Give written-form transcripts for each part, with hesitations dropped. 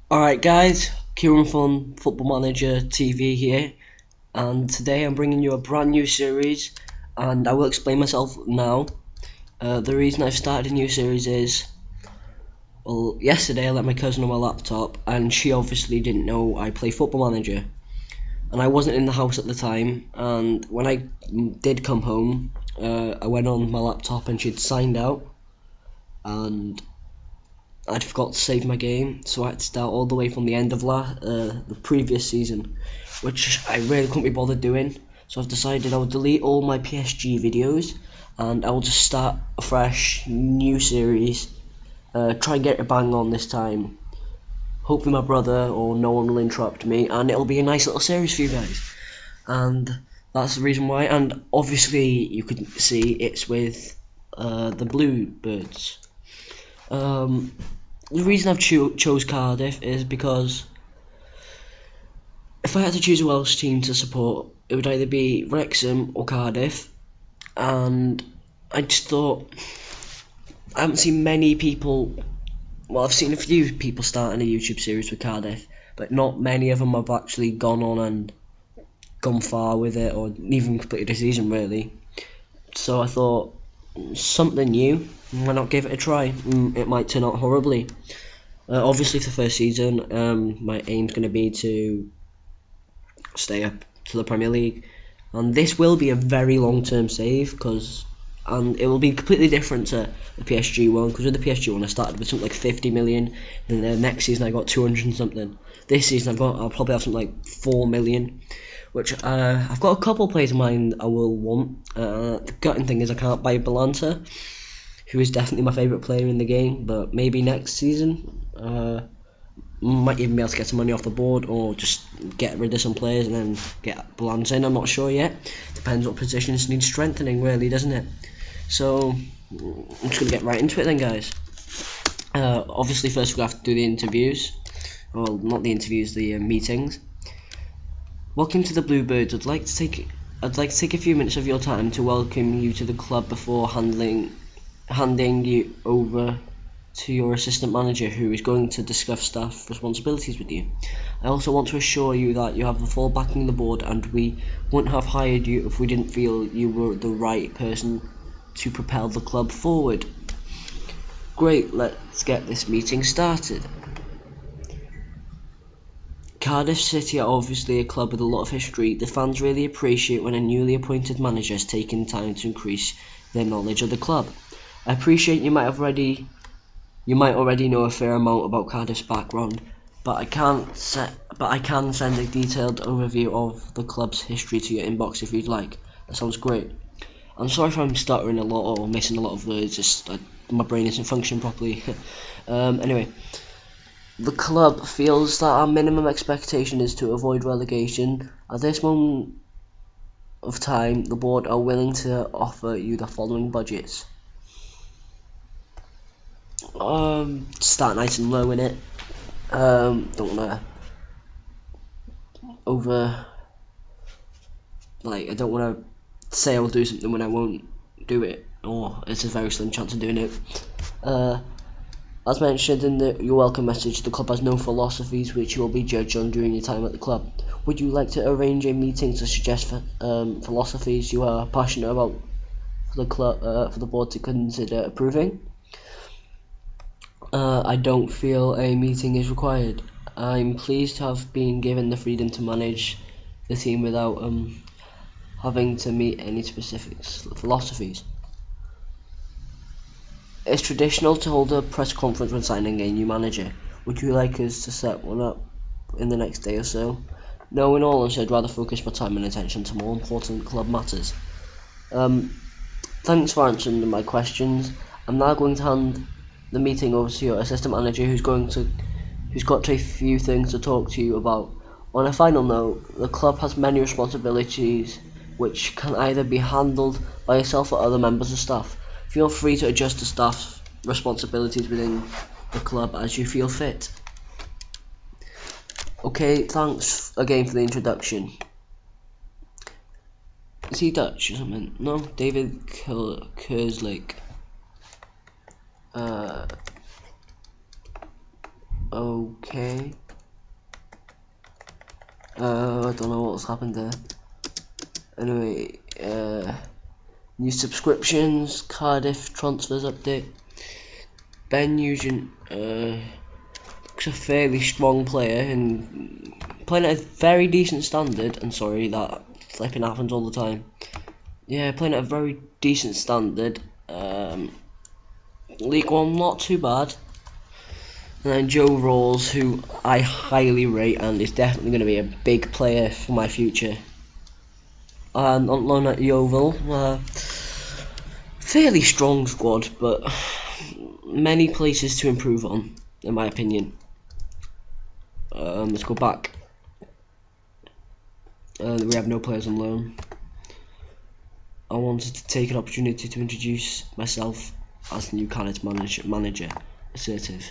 Alright guys, Kieran from Football Manager TV here, and today I'm bringing you a brand new series, and I will explain myself now. The reason I've started a new series is, well, yesterday I let my cousin on my laptop, and she obviously didn't know I play Football Manager, and I wasn't in the house at the time, and when I did come home, I went on my laptop and she'd signed out, and I'd forgot to save my game, so I had to start all the way from the end of the previous season, which I really couldn't be bothered doing. So I've decided I will delete all my PSG videos, and I will just start a fresh new series. Try and get a bang on this time. Hopefully my brother or no one will interrupt me, and it'll be a nice little series for you guys. And that's the reason why. And obviously you could see it's with the Bluebirds. The reason I've chose Cardiff is because if I had to choose a Welsh team to support, it would either be Wrexham or Cardiff, and I just thought I haven't seen many people. Well, I've seen a few people starting a YouTube series with Cardiff, but not many of them have actually gone on and gone far with it, or even completed a season really. So I thought something new. Why not give it a try? It might turn out horribly. Obviously, for the first season, my aim's going to be to stay up to the Premier League, and this will be a very long-term save and it will be completely different to the PSG one. Because with the PSG one, I started with something like 50 million. Then the next season, I got 200 and something. This season, I'll probably have something like 4 million. Which I've got a couple players in mind I will want. The gutting thing is I can't buy Balanta, who is definitely my favourite player in the game, but maybe next season might even be able to get some money off the board, or just get rid of some players and then get Balanta in. I'm not sure yet. Depends what positions need strengthening, really, doesn't it? So I'm just going to get right into it then, guys. Obviously first we have to do the interviews. Well, not the interviews, the meetings. Welcome to the Bluebirds. I'd like to take a few minutes of your time to welcome you to the club before handing you over to your assistant manager, who is going to discuss staff responsibilities with you. I also want to assure you that you have the full backing of the board, and we wouldn't have hired you if we didn't feel you were the right person to propel the club forward. Great, let's get this meeting started. Cardiff City are obviously a club with a lot of history. The fans really appreciate when a newly appointed manager has taken time to increase their knowledge of the club. I appreciate you might already know a fair amount about Cardiff's background, but I can send a detailed overview of the club's history to your inbox if you'd like. That sounds great. I'm sorry if I'm stuttering a lot or missing a lot of words. Just my brain isn't functioning properly. Anyway. The club feels that our minimum expectation is to avoid relegation. At this moment of time, the board are willing to offer you the following budgets. Start nice and low in it. Don't wanna I don't wanna say I'll do something when I won't do it, or it's a very slim chance of doing it. As mentioned in your welcome message, the club has no philosophies which you will be judged on during your time at the club. Would you like to arrange a meeting to suggest philosophies you are passionate about for the club, for the board to consider approving? I don't feel a meeting is required. I'm pleased to have been given the freedom to manage the team without having to meet any specific philosophies. It's traditional to hold a press conference when signing a new manager. Would you like us to set one up in the next day or so? No, in all honesty, I'd rather focus my time and attention to more important club matters. Thanks for answering my questions. I'm now going to hand the meeting over to your assistant manager, who's got a few things to talk to you about. On a final note, the club has many responsibilities which can either be handled by yourself or other members of staff. Feel free to adjust the staff's responsibilities within the club as you feel fit. Okay, thanks again for the introduction. Is he Dutch or something? No, David Kerslake. Okay. I don't know what's happened there. Anyway, new subscriptions, Cardiff transfers update. Ben Nugent, looks a fairly strong player and playing at a very decent standard. And sorry, that flipping happens all the time. Yeah, playing at a very decent standard. League One, not too bad. And then Joe Rawls, who I highly rate and is definitely going to be a big player for my future. And on loan at Yeovil, fairly strong squad, but many places to improve on, in my opinion. Let's go back. We have no players on loan. I wanted to take an opportunity to introduce myself as the new Cardiff manager. Assertive.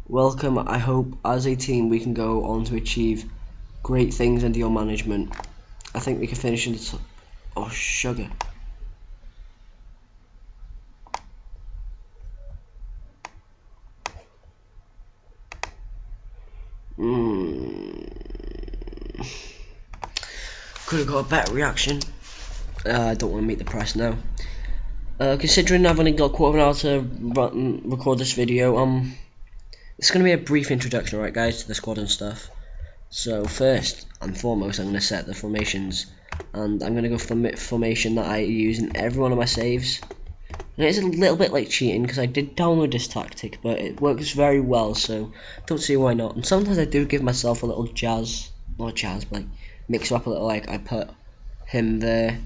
Welcome. I hope as a team we can go on to achieve great things under your management. I think we can finish in the oh, sugar. Could have got a better reaction. I don't want to meet the press now. Considering I've only got a quarter of an hour to record this video, it's going to be a brief introduction, right, guys, to the squad and stuff. So first and foremost, I'm going to set the formations, and I'm going to go for the formation that I use in every one of my saves. And it is a little bit like cheating because I did download this tactic, but it works very well, so don't see why not. And sometimes I do give myself a little jazz, not jazz, but like mix up a little, like I put him there,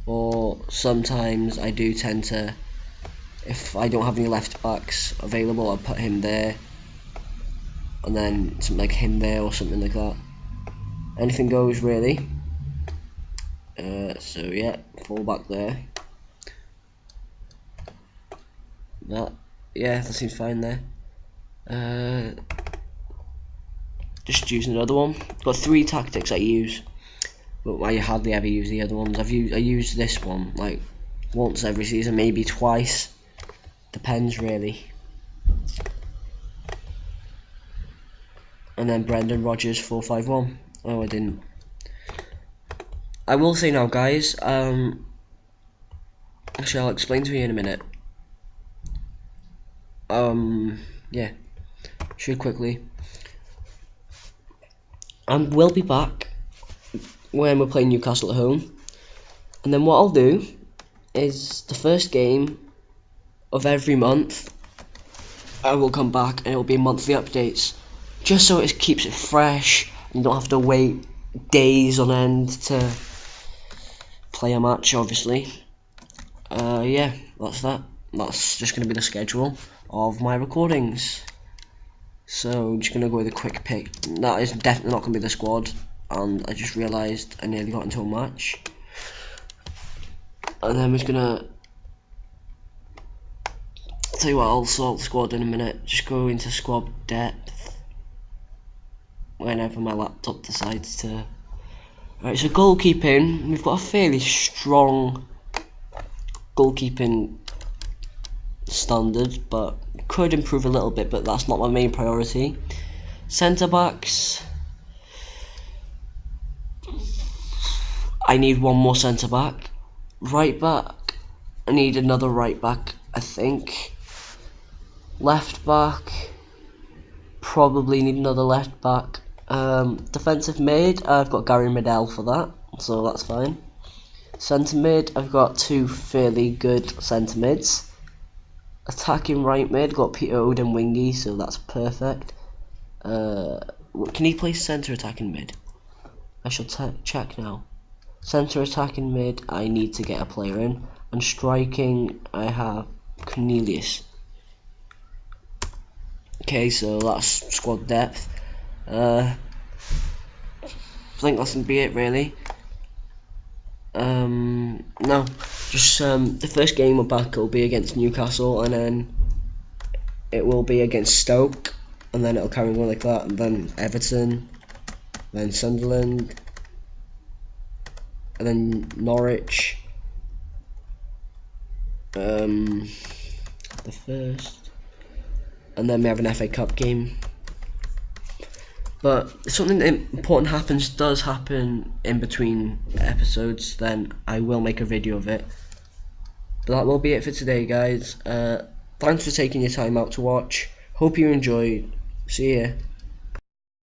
or sometimes I do tend to, if I don't have any left backs available, I'll put him there, and then something like him there or something like that. Anything goes really. So yeah, full back there. That seems fine there. Just using another one. Got 3 tactics I use, but I hardly ever use the other ones. I use this one like once every season, maybe twice. Depends really. And then Brendan Rodgers 4-5-1. Oh, I didn't. I will say now, guys. Actually, I'll explain to you in a minute. Yeah, should quickly. And we'll be back when we're playing Newcastle at home. And then what I'll do is the first game of every month, I will come back and it'll be monthly updates, just so it keeps it fresh. You don't have to wait days on end to play a match, obviously. Yeah, that's that. That's just going to be the schedule of my recordings. So I'm just going to go with a quick pick. That is definitely not going to be the squad, and I just realised I nearly got into a match. And then we're just going to, tell you what, I'll sort the squad in a minute. Just go into squad depth whenever my laptop decides to. Right, so goalkeeping, we've got a fairly strong goalkeeping standard, but could improve a little bit, but that's not my main priority. Centre backs, I need one more centre back. Right back, I need another right back, I think. Left back, probably need another left back. Defensive mid, I've got Gary Medel for that, so that's fine. Centre mid, I've got 2 fairly good centre mids. Attacking right mid, got Peter Odin Wingy, so that's perfect. Can he play centre attacking mid? I shall check now. Centre attacking mid, I need to get a player in. And striking, I have Cornelius. Okay, so that's squad depth. I think that's gonna be it really. No, just the first game we're back will be against Newcastle, and then it will be against Stoke, and then it'll carry on like that, and then Everton, then Sunderland, and then Norwich. The first, and then we have an FA Cup game. But if something important does happen in between episodes, then I will make a video of it. But that will be it for today, guys. Thanks for taking your time out to watch. Hope you enjoyed. See ya.